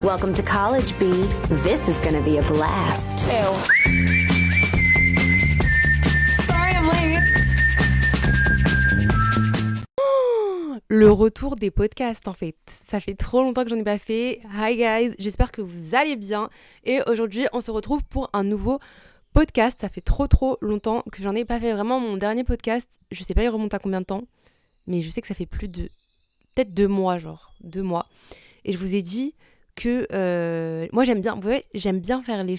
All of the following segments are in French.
Welcome to college, B. This is gonna be a blast. Sorry, I'm late. Le retour des podcasts en fait. Ça fait trop longtemps que j'en ai pas fait. Hi guys, j'espère que vous allez bien. Et aujourd'hui, on se retrouve pour un nouveau podcast. Ça fait trop longtemps que j'en ai pas fait. Vraiment, mon dernier podcast, je sais pas il remonte à combien de temps, mais je sais que ça fait plus de... peut-être 2 mois, genre. 2 mois. Et je vous ai dit que moi j'aime bien, vous voyez, j'aime bien faire les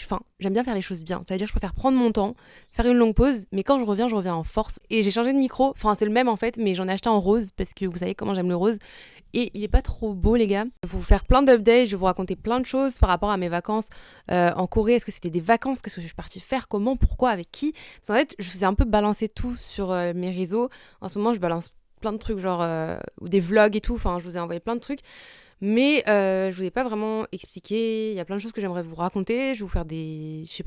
choses bien. C'est-à-dire je préfère prendre mon temps, faire une longue pause, mais quand je reviens en force. Et j'ai changé de micro, enfin c'est le même en fait, mais j'en ai acheté en rose parce que vous savez comment j'aime le rose. Et il est pas trop beau les gars. Je vais vous faire plein d'updates, je vais vous raconter plein de choses par rapport à mes vacances en Corée. Est-ce que c'était des vacances? Qu'est-ce que je suis partie faire? Comment? Pourquoi? Avec qui? Parce qu'en fait je vous ai un peu balancé tout sur mes réseaux. En ce moment je balance plein de trucs genre ou des vlogs et tout, enfin je vous ai envoyé plein de trucs. Mais je vous ai pas vraiment expliqué, il y a plein de choses que j'aimerais vous raconter, je vais vous faire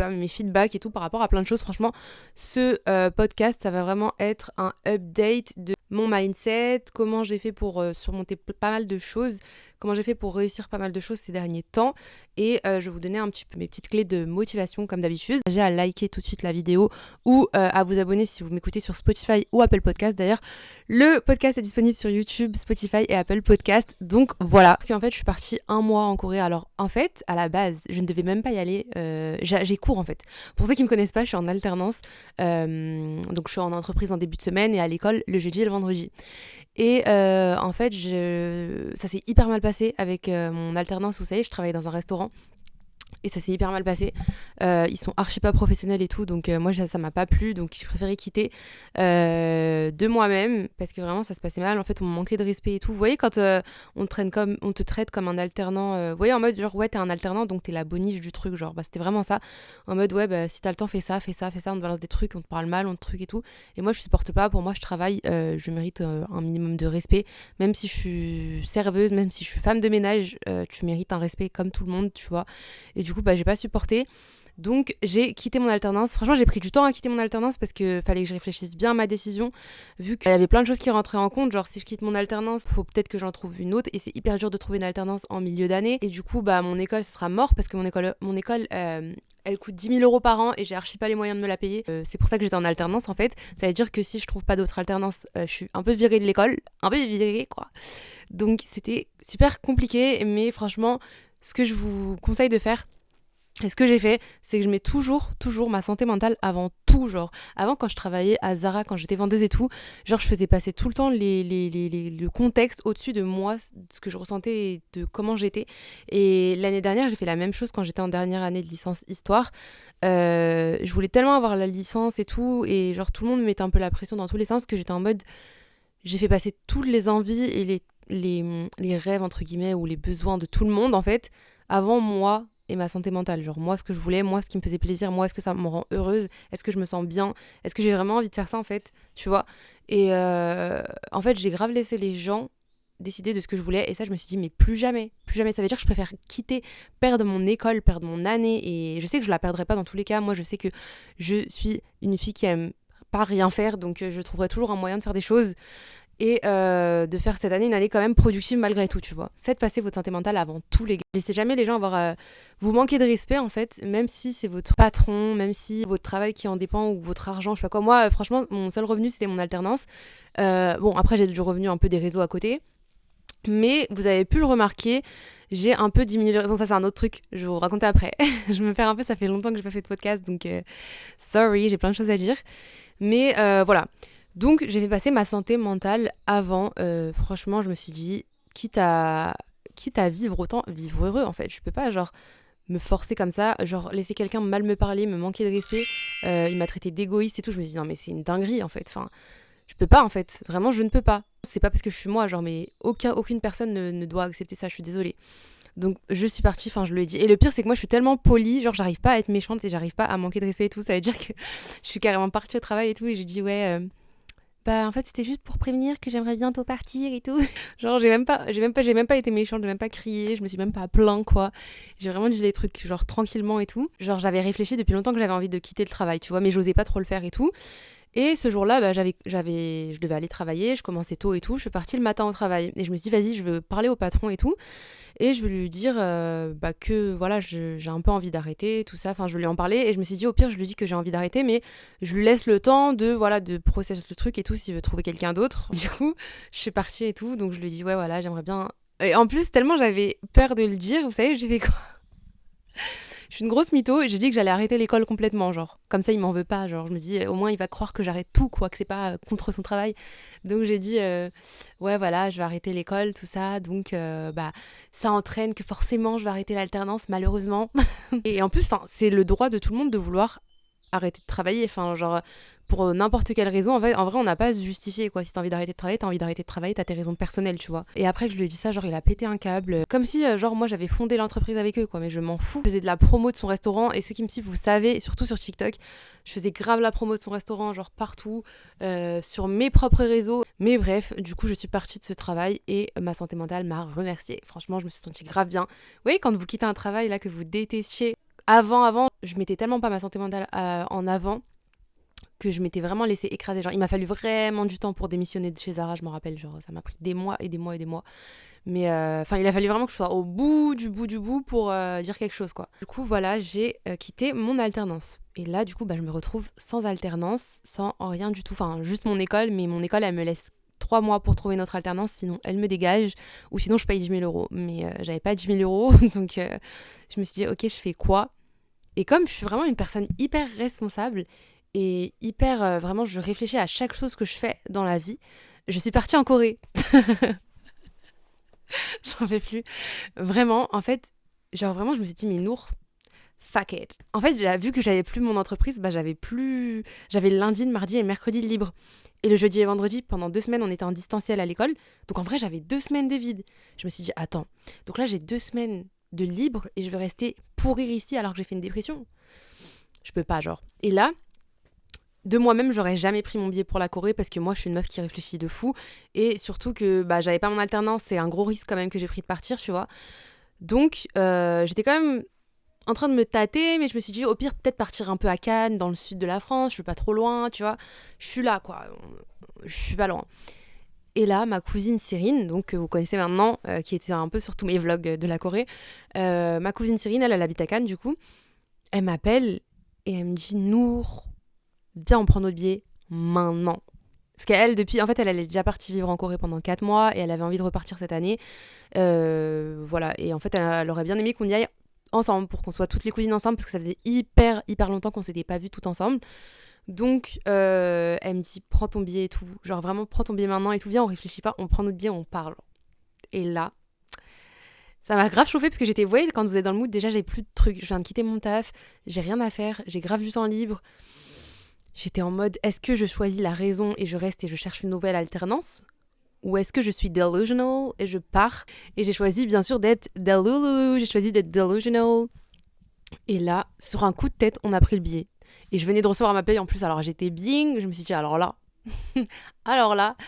mes feedbacks et tout par rapport à plein de choses. Franchement, ce podcast, ça va vraiment être un update de mon mindset, comment j'ai fait pour surmonter pas mal de choses, comment j'ai fait pour réussir pas mal de choses ces derniers temps. Et je vais vous donner un petit peu mes petites clés de motivation comme d'habitude. J'ai à liker tout de suite la vidéo ou à vous abonner si vous m'écoutez sur Spotify ou Apple Podcast. D'ailleurs, le podcast est disponible sur YouTube, Spotify et Apple Podcast. Donc voilà. Puis en fait, je suis partie 1 mois en Corée. Alors en fait, à la base, je ne devais même pas y aller. J'ai cours en fait. Pour ceux qui ne me connaissent pas, je suis en alternance. Donc je suis en entreprise en début de semaine et à l'école le jeudi et le vendredi. Et en fait, ça s'est hyper mal passé avec mon alternance. Vous savez, je travaillais dans un restaurant. Et ça s'est hyper mal passé. Ils sont archi pas professionnels et tout. Donc moi, ça m'a pas plu. Donc j'ai préféré quitter de moi-même. Parce que vraiment, ça se passait mal. En fait, on me manquait de respect et tout. Vous voyez, quand on te traite comme un alternant. Vous voyez, en mode genre, ouais, t'es un alternant. Donc t'es la boniche du truc. Genre, bah, c'était vraiment ça. En mode, ouais, bah, si t'as le temps, fais ça. On te balance des trucs. On te parle mal, on te truc et tout. Et moi, je supporte pas. Pour moi, je travaille. Je mérite un minimum de respect. Même si je suis serveuse, même si je suis femme de ménage, tu mérites un respect comme tout le monde, tu vois. Et du coup, bah, j'ai pas supporté. Donc, j'ai quitté mon alternance. Franchement, j'ai pris du temps à quitter mon alternance parce que fallait que je réfléchisse bien à ma décision. Vu qu'il y avait plein de choses qui rentraient en compte. Genre, si je quitte mon alternance, faut peut-être que j'en trouve une autre. Et c'est hyper dur de trouver une alternance en milieu d'année. Et du coup, bah, mon école, ça sera mort parce que mon école elle coûte 10 000 € par an et j'ai archi pas les moyens de me la payer. C'est pour ça que j'étais en alternance en fait. Ça veut dire que si je trouve pas d'autre alternance, je suis un peu virée de l'école. Un peu virée, quoi. Donc, c'était super compliqué. Mais franchement, ce que je vous conseille de faire, et ce que j'ai fait, c'est que je mets toujours ma santé mentale avant tout, genre. Avant, quand je travaillais à Zara, quand j'étais vendeuse et tout, genre, je faisais passer tout le temps le contexte au-dessus de moi, ce que je ressentais et de comment j'étais. Et l'année dernière, j'ai fait la même chose quand j'étais en dernière année de licence Histoire. Je voulais tellement avoir la licence et tout, et genre, tout le monde me mettait un peu la pression dans tous les sens que j'étais en mode... J'ai fait passer toutes les envies et les rêves, entre guillemets, ou les besoins de tout le monde, en fait, avant moi et ma santé mentale. Genre moi, ce que je voulais, moi, ce qui me faisait plaisir, moi, est-ce que ça me rend heureuse, est-ce que je me sens bien, est-ce que j'ai vraiment envie de faire ça, en fait, tu vois. Et en fait, j'ai grave laissé les gens décider de ce que je voulais, et ça, je me suis dit, mais plus jamais. Ça veut dire que je préfère quitter, perdre mon école, perdre mon année, et je sais que je la perdrai pas dans tous les cas. Moi, je sais que je suis une fille qui aime pas rien faire, donc je trouverai toujours un moyen de faire des choses et de faire cette année une année quand même productive malgré tout, tu vois. Faites passer votre santé mentale avant tout, les gars. Laissez jamais les gens avoir vous manquer de respect, en fait, même si c'est votre patron, même si votre travail qui en dépend ou votre argent, je sais pas quoi. Moi, franchement, mon seul revenu, c'était mon alternance. Bon, après, j'ai du revenu un peu des réseaux à côté. Mais vous avez pu le remarquer, j'ai un peu diminué... Bon, ça, c'est un autre truc, je vais vous raconter après. Je me perds un peu, ça fait longtemps que j'ai pas fait de podcast, donc sorry, j'ai plein de choses à dire. Mais voilà. Donc, j'ai fait passer ma santé mentale avant. Franchement, je me suis dit, quitte à vivre, autant vivre heureux, en fait. Je peux pas, genre, me forcer comme ça, genre, laisser quelqu'un mal me parler, me manquer de respect. Il m'a traité d'égoïste et tout. Je me suis dit, non, mais c'est une dinguerie, en fait. Enfin, je peux pas, en fait. Vraiment, je ne peux pas. C'est pas parce que je suis moi, genre, mais aucune personne ne doit accepter ça. Je suis désolée. Donc je suis partie, enfin je lui ai dit. Et le pire c'est que moi je suis tellement polie, genre j'arrive pas à être méchante et j'arrive pas à manquer de respect et tout. Ça veut dire que je suis carrément partie au travail et tout. Et j'ai dit ouais, bah en fait c'était juste pour prévenir que j'aimerais bientôt partir et tout. Genre j'ai même pas été méchante, j'ai même pas crié, je me suis même pas plaint quoi. J'ai vraiment dit les trucs genre tranquillement et tout. Genre j'avais réfléchi depuis longtemps que j'avais envie de quitter le travail, tu vois, mais j'osais pas trop le faire et tout. Et ce jour-là, bah, je devais aller travailler, je commençais tôt et tout, je suis partie le matin au travail. Et je me suis dit, vas-y, je veux parler au patron et tout. Et je vais lui dire que voilà, j'ai un peu envie d'arrêter, tout ça. Enfin, je vais lui en parler et je me suis dit, au pire, je lui dis que j'ai envie d'arrêter, mais je lui laisse le temps de process le truc et tout, s'il veut trouver quelqu'un d'autre. Du coup, je suis partie et tout, donc je lui dis, ouais, voilà, j'aimerais bien. Et en plus, tellement j'avais peur de le dire, vous savez, j'ai fait quoi? Je suis une grosse mytho et j'ai dit que j'allais arrêter l'école complètement, genre. Comme ça, il m'en veut pas, genre. Je me dis, au moins, il va croire que j'arrête tout, quoi, que c'est pas contre son travail. Donc, j'ai dit, ouais, voilà, je vais arrêter l'école, tout ça. Donc, ça entraîne que forcément, je vais arrêter l'alternance, malheureusement. Et en plus, c'est le droit de tout le monde de vouloir arrêter de travailler. Enfin, genre, pour n'importe quelle raison, en vrai, on n'a pas à se justifier, quoi. Si t'as envie d'arrêter de travailler, t'as tes raisons personnelles, tu vois. Et après que je lui ai dit ça, genre, il a pété un câble. Comme si, genre, moi, j'avais fondé l'entreprise avec eux, quoi. Mais je m'en fous. Je faisais de la promo de son restaurant. Et ceux qui me suivent, vous savez, surtout sur TikTok, je faisais grave la promo de son restaurant, genre, partout, sur mes propres réseaux. Mais bref, du coup, je suis partie de ce travail et ma santé mentale m'a remerciée. Franchement, je me suis sentie grave bien. Vous voyez, quand vous quittez un travail, là, que vous détestiez, avant, je mettais tellement pas ma santé mentale en avant que je m'étais vraiment laissée écraser. Genre, il m'a fallu vraiment du temps pour démissionner de chez Zara, je me rappelle. Genre, ça m'a pris des mois et des mois et des mois. Mais il a fallu vraiment que je sois au bout du bout pour dire quelque chose, quoi. Du coup, voilà, j'ai quitté mon alternance. Et là, du coup, je me retrouve sans alternance, sans rien du tout. Enfin, juste mon école, mais mon école, elle me laisse 3 mois pour trouver notre alternance, sinon elle me dégage, ou sinon je paye 10 000 euros. Mais j'avais pas 10 000 euros, donc je me suis dit, ok, je fais quoi? Et comme je suis vraiment une personne hyper responsable, et hyper, vraiment, je réfléchis à chaque chose que je fais dans la vie. Je suis partie en Corée. J'en fais plus. Vraiment, en fait, genre vraiment, je me suis dit, mais Nour, fuck it. En fait, vu que j'avais plus mon entreprise, j'avais le lundi, le mardi et le mercredi de libre. Et le jeudi et vendredi, pendant 2 semaines, on était en distanciel à l'école. Donc en vrai, j'avais 2 semaines de vide. Je me suis dit, attends, donc là, j'ai 2 semaines de libre et je vais rester pourrir ici alors que j'ai fait une dépression. Je peux pas, genre. Et là, de moi-même, j'aurais jamais pris mon billet pour la Corée parce que moi, je suis une meuf qui réfléchit de fou. Et surtout que j'avais pas mon alternance, c'est un gros risque quand même que j'ai pris de partir, tu vois. Donc, j'étais quand même en train de me tâter, mais je me suis dit, au pire, peut-être partir un peu à Cannes, dans le sud de la France, je suis pas trop loin, tu vois. Je suis là, quoi. Je suis pas loin. Et là, ma cousine Cyrine, donc que vous connaissez maintenant, qui était un peu sur tous mes vlogs de la Corée, ma cousine Cyrine, elle habite à Cannes, du coup, elle m'appelle et elle me dit, Nour, viens, on prend notre billet maintenant. Parce qu'elle, depuis, en fait, elle est déjà partie vivre en Corée pendant 4 mois et elle avait envie de repartir cette année. Voilà. Et en fait, elle aurait bien aimé qu'on y aille ensemble pour qu'on soit toutes les cousines ensemble parce que ça faisait hyper longtemps qu'on s'était pas vues toutes ensemble. Donc, elle me dit, prends ton billet et tout. Genre, vraiment, prends ton billet maintenant et tout. Viens, on réfléchit pas, on prend notre billet, on parle. Et là, ça m'a grave chauffée parce que j'étais, vous voyez, quand vous êtes dans le mood, déjà, j'ai plus de trucs. Je viens de quitter mon taf, j'ai rien à faire, j'ai grave du temps libre. J'étais en mode, est-ce que je choisis la raison et je reste et je cherche une nouvelle alternance? Ou est-ce que je suis delusional et je pars? Et j'ai choisi bien sûr d'être delulu, j'ai choisi d'être delusional. Et là, sur un coup de tête, on a pris le billet. Et je venais de recevoir ma paye en plus, alors j'étais bing, je me suis dit, alors là,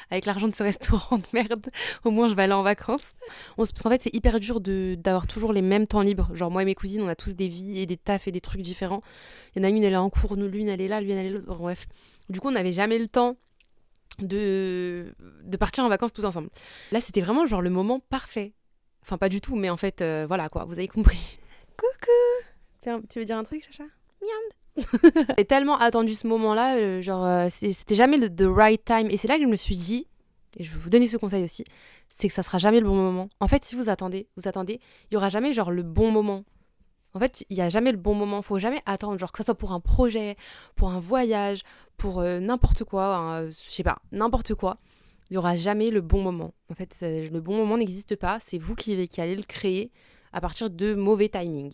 avec l'argent de ce restaurant de merde, au moins je vais aller en vacances. Parce qu'en fait, c'est hyper dur d'avoir toujours les mêmes temps libres. Genre, moi et mes cousines, on a tous des vies et des tafs et des trucs différents. Il y en a une, elle est en cours, l'une, elle est là, lui, elle est là. Bref. Du coup, on n'avait jamais le temps de partir en vacances tous ensemble. Là, c'était vraiment genre le moment parfait. Enfin, pas du tout, mais en fait, voilà quoi, vous avez compris. Coucou. Tu veux dire un truc, Chacha? Miam. J'ai tellement attendu ce moment-là, c'était jamais le the right time. Et c'est là que je me suis dit, et je vais vous donner ce conseil aussi, c'est que ça sera jamais le bon moment. En fait, si vous attendez, il y aura jamais genre le bon moment. En fait, il y a jamais le bon moment. Faut jamais attendre, genre que ça soit pour un projet, pour un voyage, pour n'importe quoi, je sais pas, n'importe quoi. Il y aura jamais le bon moment. En fait, le bon moment n'existe pas. C'est vous qui allez le créer à partir de mauvais timing.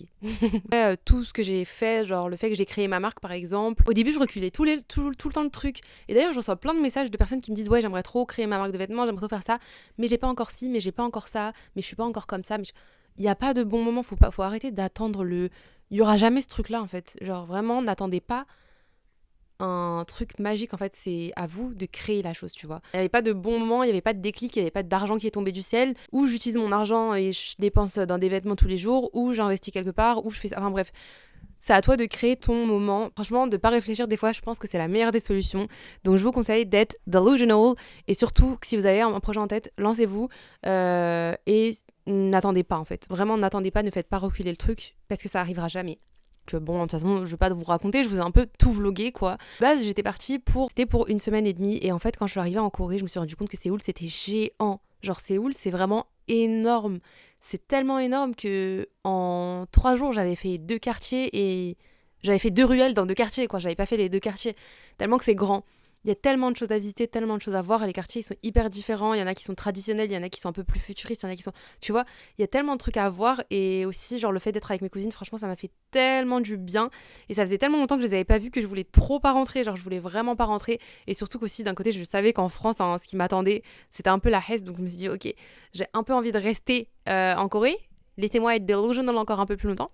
Tout ce que j'ai fait, genre le fait que j'ai créé ma marque par exemple, au début je reculais tout le temps le truc. Et d'ailleurs je reçois plein de messages de personnes qui me disent ouais j'aimerais trop créer ma marque de vêtements, j'aimerais trop faire ça, mais j'ai pas encore ci, mais j'ai pas encore ça, mais je suis pas encore comme ça. Il n'y a pas de bon moment, faut arrêter d'attendre il y aura jamais ce truc là en fait. Genre vraiment n'attendez pas un truc magique, en fait, c'est à vous de créer la chose, tu vois. Il n'y avait pas de bon moment, il n'y avait pas de déclic, il n'y avait pas d'argent qui est tombé du ciel, ou j'utilise mon argent et je dépense dans des vêtements tous les jours, ou j'investis quelque part, ou je fais ça. Enfin bref, c'est à toi de créer ton moment. Franchement, de pas réfléchir, des fois, je pense que c'est la meilleure des solutions. Donc, je vous conseille d'être delusional. Et surtout, si vous avez un projet en tête, lancez-vous et n'attendez pas, en fait. Vraiment, n'attendez pas, ne faites pas reculer le truc parce que ça arrivera jamais. Que bon, de toute façon, je vais pas vous raconter, je vous ai un peu tout vlogué, quoi. De base, j'étais partie c'était pour 1 semaine et demie. Et en fait, quand je suis arrivée en Corée, je me suis rendu compte que Séoul, c'était géant. Genre, Séoul, c'est vraiment énorme. C'est tellement énorme que en 3 jours, j'avais fait 2 quartiers et j'avais fait 2 ruelles dans 2 quartiers, quoi. J'avais pas fait les 2 quartiers. Tellement que c'est grand. Il y a tellement de choses à visiter, tellement de choses à voir. Et les quartiers, ils sont hyper différents. Il y en a qui sont traditionnels, il y en a qui sont un peu plus futuristes, il y en a qui sont... Tu vois, il y a tellement de trucs à voir. Et aussi, genre, le fait d'être avec mes cousines, franchement, ça m'a fait tellement du bien. Et ça faisait tellement longtemps que je les avais pas vues que je voulais trop pas rentrer. Genre, je voulais vraiment pas rentrer. Et surtout qu'aussi, d'un côté, je savais qu'en France, hein, ce qui m'attendait, c'était un peu la hesse. Donc, je me suis dit, ok, j'ai un peu envie de rester en Corée. Laissez-moi être delusional encore un peu plus longtemps.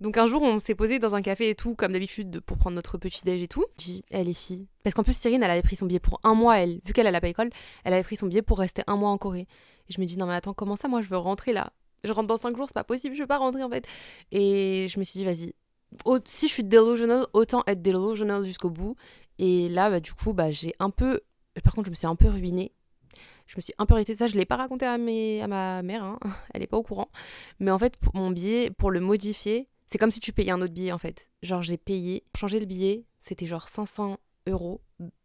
Donc un jour, on s'est posé dans un café et tout, comme d'habitude, pour prendre notre petit déj et tout. J'ai dit, les filles. Parce qu'en plus, Cyrine, elle avait pris son billet pour 1 mois, elle. Vu qu'elle a pas école, elle avait pris son billet pour rester 1 mois en Corée. Et je me dis, non mais attends, comment ça, moi je veux rentrer là? Je rentre dans 5 jours, c'est pas possible, je veux pas rentrer en fait. Et je me suis dit, vas-y. Si je suis delusional, autant être delusional jusqu'au bout. Et là, bah, du coup, bah, j'ai un peu... Par contre, je me suis un peu ruinée. Je me suis un peu irritée, ça je l'ai pas raconté à ma mère, hein. Elle est pas au courant. Mais en fait, pour mon billet, pour le modifier, c'est comme si tu payais un autre billet en fait. Genre j'ai payé, changer le billet, c'était genre 500 euros,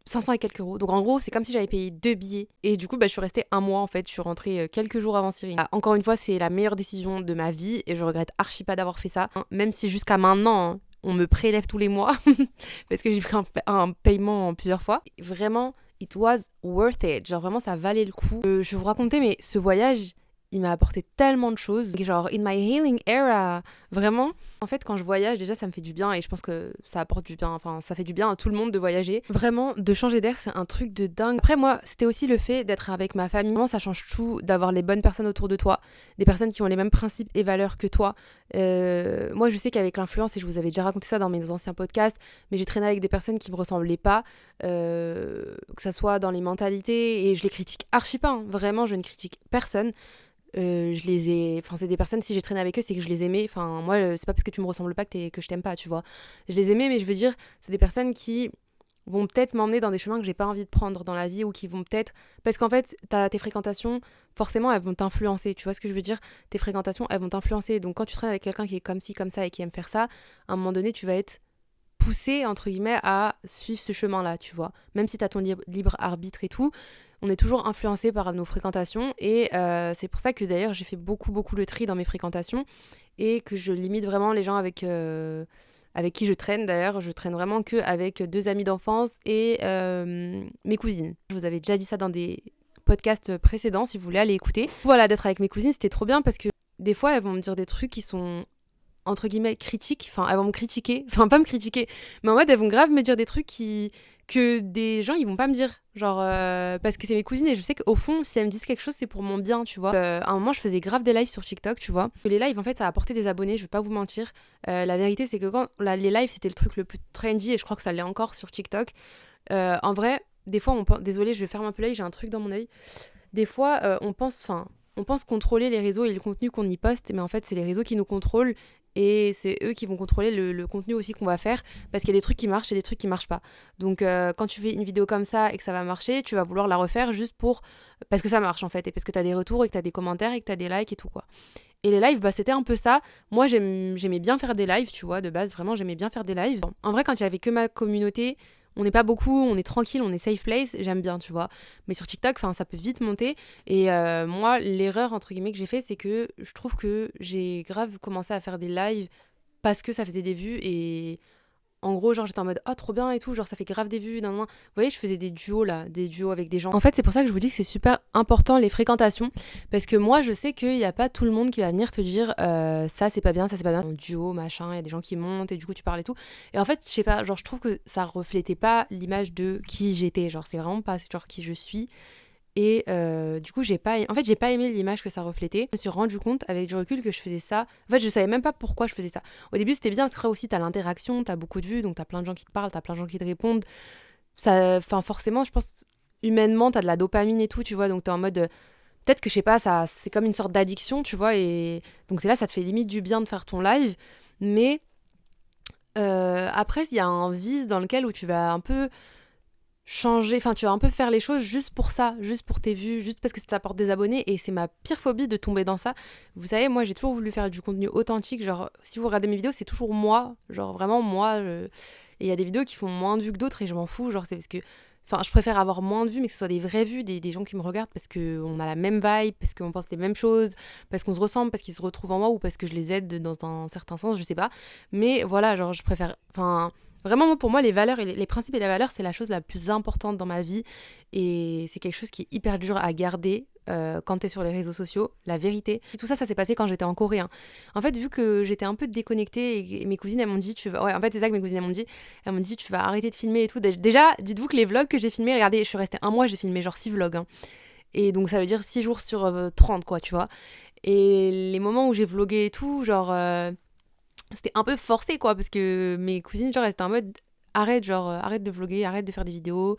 500 et quelques euros. Donc en gros, c'est comme si j'avais payé 2 billets. Et du coup, bah, je suis restée 1 mois en fait. Je suis rentrée quelques jours avant Cyril. Ah, encore une fois, c'est la meilleure décision de ma vie et je regrette archi pas d'avoir fait ça. Même si jusqu'à maintenant, hein, on me prélève tous les mois parce que j'ai pris un paiement plusieurs fois. Vraiment, it was worth it. Genre vraiment, ça valait le coup. Je vais vous raconter, mais ce voyage, il m'a apporté tellement de choses. Genre, in my healing era, vraiment. En fait, quand je voyage, déjà, ça me fait du bien et je pense que ça apporte du bien. Enfin, ça fait du bien à tout le monde de voyager. Vraiment, de changer d'air, c'est un truc de dingue. Après, moi, c'était aussi le fait d'être avec ma famille. Vraiment, ça change tout d'avoir les bonnes personnes autour de toi, des personnes qui ont les mêmes principes et valeurs que toi. Moi, je sais qu'avec l'influence, et je vous avais déjà raconté ça dans mes anciens podcasts, mais j'ai traîné avec des personnes qui me ressemblaient pas, que ça soit dans les mentalités, et je les critique archi pas. Hein. Vraiment, je ne critique personne. Je les ai, enfin c'est des personnes, si j'ai traîné avec eux c'est que je les aimais, enfin moi c'est pas parce que tu me ressembles pas que je t'aime pas, tu vois, je les aimais, mais je veux dire c'est des personnes qui vont peut-être m'emmener dans des chemins que j'ai pas envie de prendre dans la vie, ou qui vont peut-être, parce qu'en fait tes fréquentations forcément elles vont t'influencer, tu vois ce que je veux dire, tes fréquentations elles vont t'influencer, donc quand tu traînes avec quelqu'un qui est comme ci comme ça et qui aime faire ça, à un moment donné tu vas être poussé entre guillemets à suivre ce chemin là, tu vois, même si t'as ton libre arbitre et tout, on est toujours influencé par nos fréquentations et c'est pour ça que d'ailleurs j'ai fait beaucoup le tri dans mes fréquentations et que je limite vraiment les gens avec qui je traîne. D'ailleurs, je traîne vraiment que avec 2 amis d'enfance et mes cousines. Je vous avais déjà dit ça dans des podcasts précédents si vous voulez aller écouter. Voilà, d'être avec mes cousines, c'était trop bien parce que des fois elles vont me dire des trucs qui sont entre guillemets critiques, enfin elles vont me critiquer, enfin pas me critiquer, mais en mode elles vont grave me dire des trucs que des gens ils vont pas me dire, genre parce que c'est mes cousines et je sais qu'au fond si elles me disent quelque chose c'est pour mon bien, tu vois. À un moment je faisais grave des lives sur TikTok, tu vois, les lives en fait ça a apporté des abonnés, je vais pas vous mentir, la vérité c'est que quand les lives c'était le truc le plus trendy et je crois que ça l'est encore sur TikTok. En vrai des fois désolée je vais fermer un peu l'œil, j'ai un truc dans mon œil, des fois on pense contrôler les réseaux et le contenu qu'on y poste, mais en fait c'est les réseaux qui nous contrôlent et c'est eux qui vont contrôler le contenu aussi qu'on va faire, parce qu'il y a des trucs qui marchent et des trucs qui marchent pas. Donc quand tu fais une vidéo comme ça et que ça va marcher, tu vas vouloir la refaire juste parce que ça marche en fait, et parce que t'as des retours et que t'as des commentaires et que t'as des likes et tout quoi. Et les lives, bah c'était un peu ça. Moi j'aimais bien faire des lives, tu vois, de base vraiment j'aimais bien faire des lives. En vrai quand il y avait que ma communauté, on n'est pas beaucoup, on est tranquille, on est safe place, j'aime bien, tu vois. Mais sur TikTok, ça peut vite monter. Et moi, l'erreur, entre guillemets, que j'ai fait, c'est que je trouve que j'ai grave commencé à faire des lives parce que ça faisait des vues. Et en gros, genre, j'étais en mode, oh, trop bien et tout, genre, ça fait grave des vues. Vous voyez, je faisais des duos, là, des duos avec des gens. En fait, c'est pour ça que je vous dis que c'est super important, les fréquentations. Parce que moi, je sais qu'il n'y a pas tout le monde qui va venir te dire, ça, c'est pas bien, ça, c'est pas bien. En duo, machin, il y a des gens qui montent et du coup, tu parles et tout. Et en fait, je sais pas, genre, je trouve que ça reflétait pas l'image de qui j'étais. Genre, c'est vraiment pas, genre, qui je suis. Et du coup, j'ai pas aimé l'image que ça reflétait. Je me suis rendu compte avec du recul que je faisais ça. En fait, je savais même pas pourquoi je faisais ça. Au début, c'était bien parce que aussi, t'as l'interaction, t'as beaucoup de vues, donc t'as plein de gens qui te parlent, t'as plein de gens qui te répondent. Enfin, forcément, je pense, humainement, t'as de la dopamine et tout, tu vois, donc t'es en mode... peut-être que, je sais pas, ça, c'est comme une sorte d'addiction, tu vois, et donc c'est là, ça te fait limite du bien de faire ton live. Mais Après, il y a un vice dans lequel où tu vas un peu changer, enfin tu vas un peu faire les choses juste pour ça, juste pour tes vues, juste parce que ça t'apporte des abonnés et c'est ma pire phobie de tomber dans ça. Vous savez, moi j'ai toujours voulu faire du contenu authentique, genre si vous regardez mes vidéos c'est toujours moi, genre vraiment moi, et il y a des vidéos qui font moins de vues que d'autres et je m'en fous, genre c'est parce que, enfin je préfère avoir moins de vues mais que ce soit des vraies vues, des gens qui me regardent parce qu'on a la même vibe, parce qu'on pense les mêmes choses, parce qu'on se ressemble, parce qu'ils se retrouvent en moi ou parce que je les aide dans un certain sens, je sais pas, mais voilà, genre je préfère, enfin... Vraiment, pour moi, les valeurs et les principes et les valeurs, c'est la chose la plus importante dans ma vie. Et c'est quelque chose qui est hyper dur à garder quand t'es sur les réseaux sociaux, la vérité. Et tout ça, ça s'est passé quand j'étais en Corée. Hein. En fait, vu que j'étais un peu déconnectée et mes cousines, elles m'ont dit, tu vas... Ouais, en fait, c'est ça que mes cousines, elles m'ont dit, tu vas arrêter de filmer et tout. Déjà, dites-vous que les vlogs que j'ai filmés, regardez, je suis restée un mois, j'ai filmé genre 6 vlogs. Hein. Et donc, ça veut dire 6 jours sur 30, quoi, tu vois. Et les moments où j'ai vlogué et tout, genre... c'était un peu forcé quoi parce que mes cousines genre elles étaient en mode arrête genre arrête de vlogger, arrête de faire des vidéos,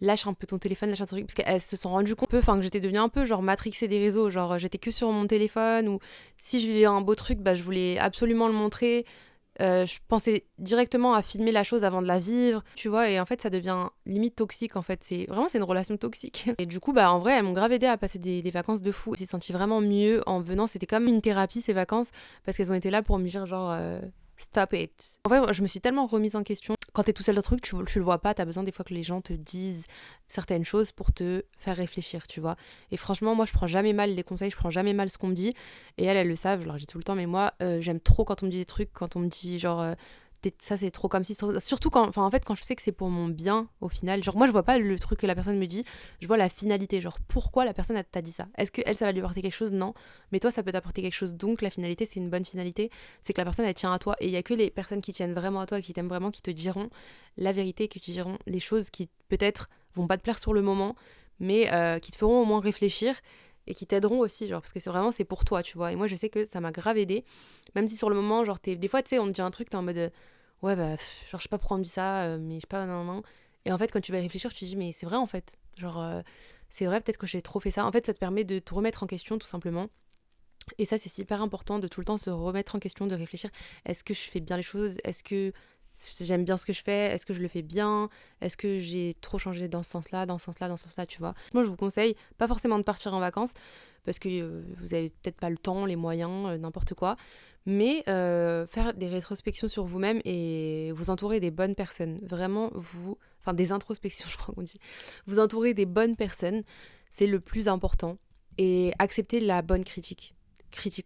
lâche un peu ton téléphone, lâche un truc parce qu'elles se sont rendues compte enfin que j'étais devenue un peu genre matrixée des réseaux, genre j'étais que sur mon téléphone ou si je vivais un beau truc bah je voulais absolument le montrer. Je pensais directement à filmer la chose avant de la vivre, tu vois, et en fait ça devient limite toxique en fait, c'est une relation toxique. Et du coup bah en vrai elles m'ont grave aidé à passer des vacances de fou. J'ai senti vraiment mieux en venant, c'était comme une thérapie ces vacances parce qu'elles ont été là pour me dire genre stop it. En vrai je me suis tellement remise en question. Quand t'es tout seul dans le truc, tu le vois pas, t'as besoin des fois que les gens te disent certaines choses pour te faire réfléchir, tu vois. Et franchement, moi, je prends jamais mal les conseils, je prends jamais mal ce qu'on me dit. Et elles le savent, je leur dis tout le temps, mais moi, j'aime trop quand on me dit des trucs, quand on me dit genre, ça c'est trop comme si, surtout quand, enfin en fait, quand je sais que c'est pour mon bien, au final. Genre, moi, je vois pas le truc que la personne me dit, je vois la finalité, genre, pourquoi la personne t'a dit ça. Est-ce que elle, ça va lui apporter quelque chose? Non. Mais toi, ça peut t'apporter quelque chose. Donc, la finalité, c'est une bonne finalité. C'est que la personne, elle tient à toi. Et il y a que les personnes qui tiennent vraiment à toi, qui t'aiment vraiment, qui te diront la vérité, qui te diront les choses qui, peut-être, vont pas te plaire sur le moment, mais qui te feront au moins réfléchir et qui t'aideront aussi, genre, parce que c'est pour toi, tu vois. Et moi, je sais que ça m'a grave aidé, même si sur le moment, genre, des fois, tu sais, on te dit un truc, t'es en mode, ouais, bah, genre, je sais pas pourquoi on me dit ça, mais je sais pas, non, non. Et en fait, quand tu vas y réfléchir, tu te dis, mais c'est vrai, en fait. Genre, c'est vrai, peut-être que j'ai trop fait ça. En fait, ça te permet de te remettre en question, tout simplement. Et ça, c'est super important de tout le temps se remettre en question, de réfléchir. Est-ce que je fais bien les choses? Est-ce que j'aime bien ce que je fais? Est-ce que je le fais bien? Est-ce que j'ai trop changé dans ce sens-là, dans ce sens-là, dans ce sens-là, tu vois? Moi, je vous conseille pas forcément de partir en vacances parce que vous avez peut-être pas le temps, les moyens, n'importe quoi. Mais faire des rétrospections sur vous-même et vous entourer des bonnes personnes. Vraiment, enfin, des introspections, je crois qu'on dit. Vous entourer des bonnes personnes, c'est le plus important. Et accepter la bonne critique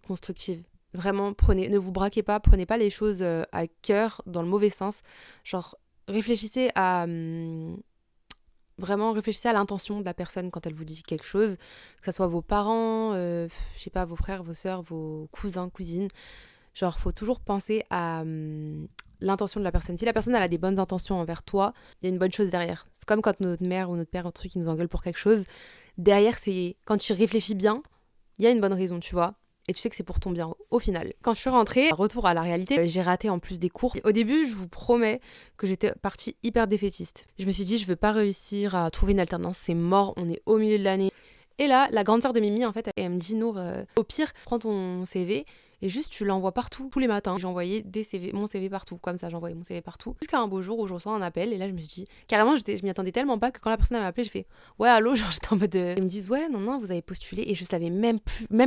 constructive. Vraiment, ne vous braquez pas, prenez pas les choses à cœur dans le mauvais sens. Genre, réfléchissez à vraiment réfléchissez à l'intention de la personne quand elle vous dit quelque chose, que ce soit vos parents, je sais pas, vos frères, vos sœurs, vos cousins, cousines. Genre, faut toujours penser à l'intention de la personne. Si la personne elle a des bonnes intentions envers toi, il y a une bonne chose derrière. C'est comme quand notre mère ou notre père, un truc qui nous engueule pour quelque chose. Derrière, c'est quand tu réfléchis bien, il y a une bonne raison, tu vois. Et tu sais que c'est pour ton bien, au final. Quand je suis rentrée, retour à la réalité, j'ai raté en plus des cours. Au début, je vous promets que j'étais partie hyper défaitiste. Je me suis dit, je veux pas réussir à trouver une alternance, c'est mort, on est au milieu de l'année. Et là, la grande sœur de Mimi, en fait, elle me dit, Nour, au pire, prends ton CV et juste tu l'envoies partout, tous les matins. J'ai envoyé mon CV partout, comme ça, j'envoyais mon CV partout. Jusqu'à un beau jour où je reçois un appel et là, je me suis dit, carrément, je m'y attendais tellement pas que quand la personne m'a appelé, j'ai fait, ouais, allô, genre j'étais en mode. Ils me disent, ouais, non, vous avez postulé et je savais même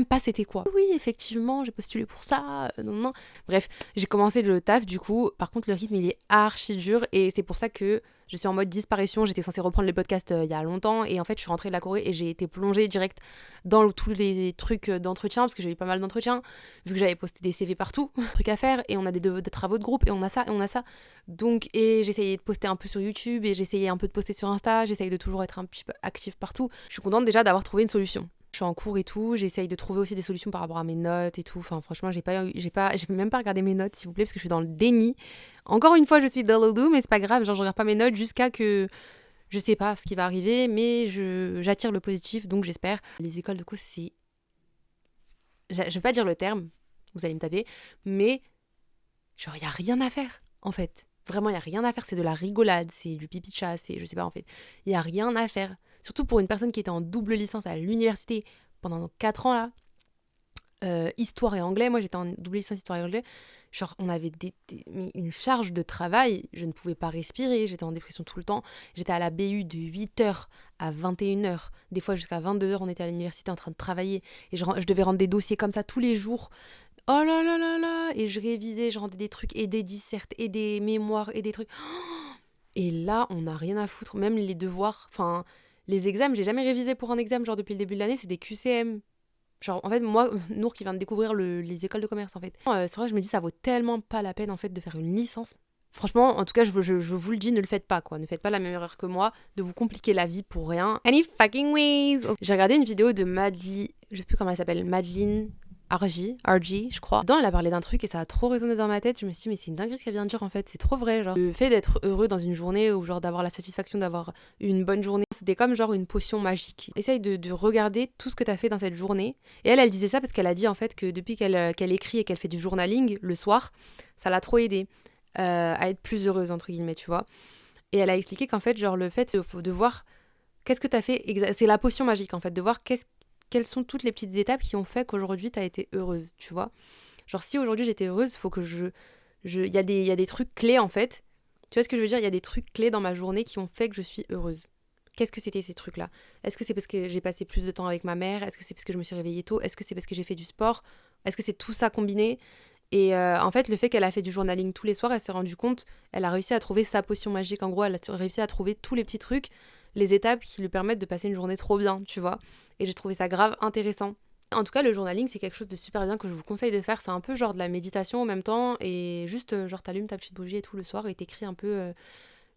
pas c'était quoi. Oui, effectivement, j'ai postulé pour ça, non. Bref, j'ai commencé le taf du coup. Par contre, le rythme, il est archi dur et c'est pour ça que je suis en mode disparition. J'étais censée reprendre les podcasts il y a longtemps et en fait je suis rentrée de la Corée et j'ai été plongée direct dans tous les trucs d'entretien parce que j'ai eu pas mal d'entretiens vu que j'avais posté des CV partout, trucs à faire et on a des travaux de groupe et on a ça et on a ça. Donc et j'essayais de poster un peu sur YouTube et j'essayais un peu de poster sur Insta, j'essayais de toujours être un petit peu active partout. Je suis contente déjà d'avoir trouvé une solution. Je suis en cours et tout, j'essaye de trouver aussi des solutions par rapport à mes notes et tout. Enfin franchement, j'ai même pas regardé mes notes s'il vous plaît parce que je suis dans le déni. Encore une fois, je suis dans le doux, mais c'est pas grave, genre je regarde pas mes notes jusqu'à que je sais pas ce qui va arriver, mais j'attire le positif, donc j'espère. Les écoles de co, c'est... Je vais pas dire le terme, vous allez me taper, mais genre il y a rien à faire en fait. Vraiment, il y a rien à faire, c'est de la rigolade, c'est du pipi de chat, c'est je sais pas en fait. Il y a rien à faire. Surtout pour une personne qui était en double licence à l'université pendant 4 ans là. histoire et anglais. Moi, j'étais en double licence histoire et anglais. Genre, on avait mais une charge de travail. Je ne pouvais pas respirer. J'étais en dépression tout le temps. J'étais à la BU de 8h à 21h. Des fois, jusqu'à 22h, on était à l'université en train de travailler. Et je devais rendre des dossiers comme ça tous les jours. Oh là là là là. Et je révisais, je rendais des trucs et des dissertes et des mémoires et des trucs. Et là, on n'a rien à foutre. Même les devoirs, enfin, les examens, j'ai jamais révisé pour un examen. Genre, depuis le début de l'année, c'est des QCM. Genre, en fait, moi, Nour qui vient de découvrir les écoles de commerce, en fait. C'est vrai, je me dis, ça vaut tellement pas la peine, en fait, de faire une licence. Franchement, en tout cas, je vous le dis, ne le faites pas, quoi. Ne faites pas la même erreur que moi, de vous compliquer la vie pour rien. Any fucking ways. J'ai regardé une vidéo de Madeleine, je sais plus comment elle s'appelle, Madeleine RG, je crois. Dedans, elle a parlé d'un truc et ça a trop résonné dans ma tête. Je me suis dit, mais c'est une dinguerie ce qu'elle vient de dire, en fait. C'est trop vrai, genre. Le fait d'être heureux dans une journée ou genre d'avoir la satisfaction d'avoir une bonne journée, c'était comme genre une potion magique. Essaye de regarder tout ce que t'as fait dans cette journée. Et elle disait ça parce qu'elle a dit, en fait, que depuis qu'elle écrit et qu'elle fait du journaling le soir, ça l'a trop aidée à être plus heureuse, entre guillemets, tu vois. Et elle a expliqué qu'en fait, genre, le fait de voir qu'est-ce que t'as fait, c'est la potion magique, en fait, de voir quelles sont toutes les petites étapes qui ont fait qu'aujourd'hui t'as été heureuse, tu vois. Genre si aujourd'hui j'étais heureuse, faut que il y a des trucs clés en fait. Tu vois ce que je veux dire ? Il y a des trucs clés dans ma journée qui ont fait que je suis heureuse. Qu'est-ce que c'était ces trucs-là ? Est-ce que c'est parce que j'ai passé plus de temps avec ma mère ? Est-ce que c'est parce que je me suis réveillée tôt ? Est-ce que c'est parce que j'ai fait du sport ? Est-ce que c'est tout ça combiné ? Et en fait, le fait qu'elle a fait du journaling tous les soirs, elle s'est rendue compte, elle a réussi à trouver sa potion magique. En gros, elle a réussi à trouver tous les petits trucs, les étapes qui lui permettent de passer une journée trop bien, tu vois. Et j'ai trouvé ça grave intéressant. En tout cas, le journaling, c'est quelque chose de super bien que je vous conseille de faire. C'est un peu genre de la méditation en même temps. Et juste, genre, t'allumes ta petite bougie et tout le soir et t'écris un peu,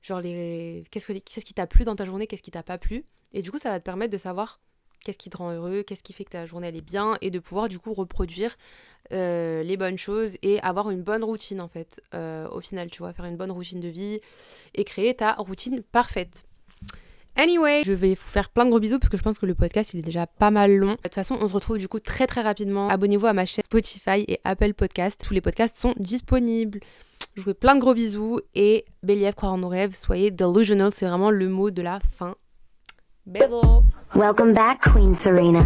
genre, qu'est-ce qui t'a plu dans ta journée, qu'est-ce qui t'a pas plu. Et du coup, ça va te permettre de savoir qu'est-ce qui te rend heureux, qu'est-ce qui fait que ta journée, elle est bien. Et de pouvoir, du coup, reproduire les bonnes choses et avoir une bonne routine, en fait. Au final, tu vois, faire une bonne routine de vie et créer ta routine parfaite. Anyway, je vais vous faire plein de gros bisous parce que je pense que le podcast il est déjà pas mal long. De toute façon, on se retrouve du coup très très rapidement. Abonnez-vous à ma chaîne Spotify et Apple Podcast. Tous les podcasts sont disponibles. Je vous fais plein de gros bisous et believe, croire en nos rêves, soyez delusional, c'est vraiment le mot de la fin. Bisous. Welcome back, Queen Serena.